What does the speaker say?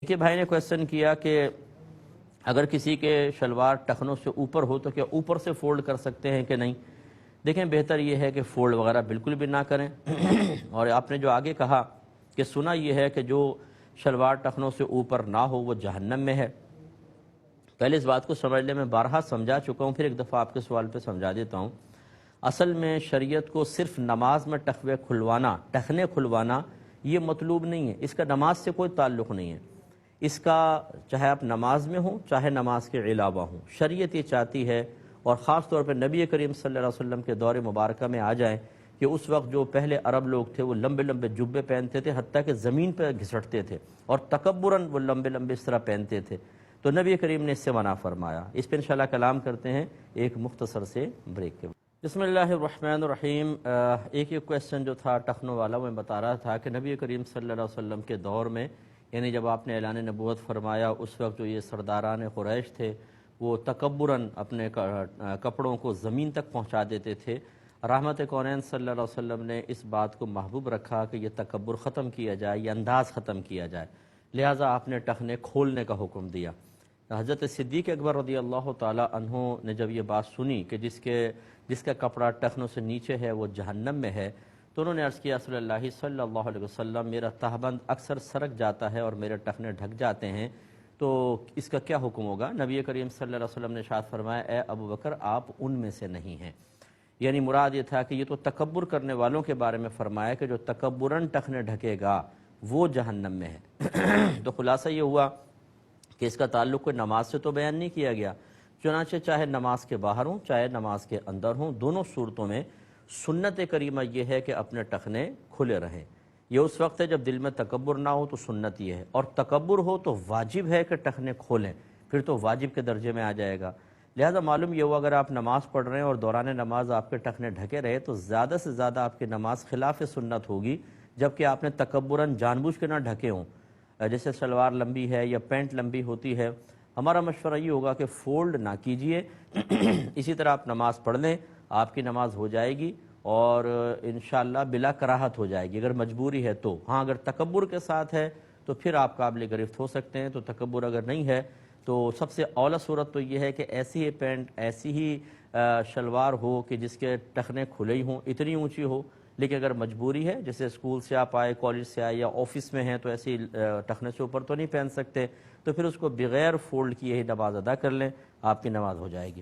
کہ بھائی نے کویسچن کیا کہ اگر کسی کے شلوار ٹخنوں سے اوپر ہو تو کیا اوپر سے فولڈ کر سکتے ہیں کہ نہیں؟ دیکھیں، بہتر یہ ہے کہ فولڈ وغیرہ بالکل بھی نہ کریں اور آپ نے جو آگے کہا کہ سنا یہ ہے کہ جو شلوار ٹخنوں سے اوپر نہ ہو وہ جہنم میں ہے، پہلے اس بات کو سمجھ لیں، میں بارہا سمجھا چکا ہوں، پھر ایک دفعہ آپ کے سوال پہ سمجھا دیتا ہوں۔ اصل میں شریعت کو صرف نماز میں ٹخنے کھلوانا یہ مطلوب نہیں ہے، اس کا نماز سے کوئی تعلق نہیں ہے۔ اس کا چاہے آپ نماز میں ہوں چاہے نماز کے علاوہ ہوں، شریعت یہ چاہتی ہے، اور خاص طور پہ نبی کریم صلی اللہ علیہ وسلم کے دور مبارکہ میں آ جائیں کہ اس وقت جو پہلے عرب لوگ تھے وہ لمبے لمبے جبے پہنتے تھے، حتیٰ کہ زمین پہ گھسٹتے تھے، اور تکبراً وہ لمبے لمبے اس طرح پہنتے تھے، تو نبی کریم نے اس سے منع فرمایا۔ اس پہ انشاءاللہ کلام کرتے ہیں ایک مختصر سے بریک کے بعد۔ بسم اللہ الرحمن الرحیم۔ ایک کویسچن جو تھا ٹخنوں والا، وہ میں بتا رہا تھا کہ نبی کریم صلی اللہ علیہ وسلم کے دور میں، یعنی جب آپ نے اعلان نبوت فرمایا، اس وقت جو یہ سرداران قریش تھے وہ تکبراً اپنے کپڑوں کو زمین تک پہنچا دیتے تھے۔ رحمت کونین صلی اللہ علیہ وسلم نے اس بات کو محبوب رکھا کہ یہ تکبر ختم کیا جائے، یہ انداز ختم کیا جائے، لہٰذا آپ نے ٹخنے کھولنے کا حکم دیا۔ حضرت صدیق اکبر رضی اللہ تعالی عنہ نے جب یہ بات سنی کہ جس کا کپڑا ٹخنوں سے نیچے ہے وہ جہنم میں ہے، تو انہوں نے عرض کیا رسول اللہ صلی اللہ علیہ وسلم، میرا تہبند اکثر سرک جاتا ہے اور میرے ٹخنے ڈھک جاتے ہیں، تو اس کا کیا حکم ہوگا؟ نبی کریم صلی اللہ علیہ وسلم نے ارشاد فرمایا، اے ابو بکر آپ ان میں سے نہیں ہیں۔ یعنی مراد یہ تھا کہ یہ تو تکبر کرنے والوں کے بارے میں فرمایا کہ جو تکبراً ٹخنے ڈھکے گا وہ جہنم میں ہے۔ تو خلاصہ یہ ہوا کہ اس کا تعلق کوئی نماز سے تو بیان نہیں کیا گیا، چنانچہ چاہے نماز کے باہر ہوں چاہے نماز کے اندر ہوں، دونوں صورتوں میں سنت کریمہ یہ ہے کہ اپنے ٹخنے کھلے رہیں۔ یہ اس وقت ہے جب دل میں تکبر نہ ہو تو سنت یہ ہے، اور تکبر ہو تو واجب ہے کہ ٹخنے کھولیں، پھر تو واجب کے درجے میں آ جائے گا۔ لہذا معلوم یہ ہوا اگر آپ نماز پڑھ رہے ہیں اور دوران نماز آپ کے ٹخنے ڈھکے رہے تو زیادہ سے زیادہ آپ کی نماز خلاف سنت ہوگی، جبکہ آپ نے تکبراً جان بوجھ کے نہ ڈھکے ہوں۔ جیسے شلوار لمبی ہے یا پینٹ لمبی ہوتی ہے، ہمارا مشورہ یہ ہوگا کہ فولڈ نہ کیجئے، اسی طرح آپ نماز پڑھ لیں، آپ کی نماز ہو جائے گی اور انشاءاللہ بلا کراہت ہو جائے گی، اگر مجبوری ہے تو۔ ہاں اگر تکبر کے ساتھ ہے تو پھر آپ قابل گرفت ہو سکتے ہیں، تو تکبر اگر نہیں ہے تو سب سے اولا صورت تو یہ ہے کہ ایسی ہی پینٹ، ایسی ہی شلوار ہو کہ جس کے ٹخنے کھلے ہی ہوں، اتنی اونچی ہو، لیکن اگر مجبوری ہے، جیسے اسکول سے آپ آئے، کالج سے آئے یا آفس میں ہیں، تو ایسی ٹخنے سے اوپر تو نہیں پہن سکتے، تو پھر اس کو بغیر فولڈ کیے ہی نماز ادا کر لیں، آپ کی نماز ہو جائے گی۔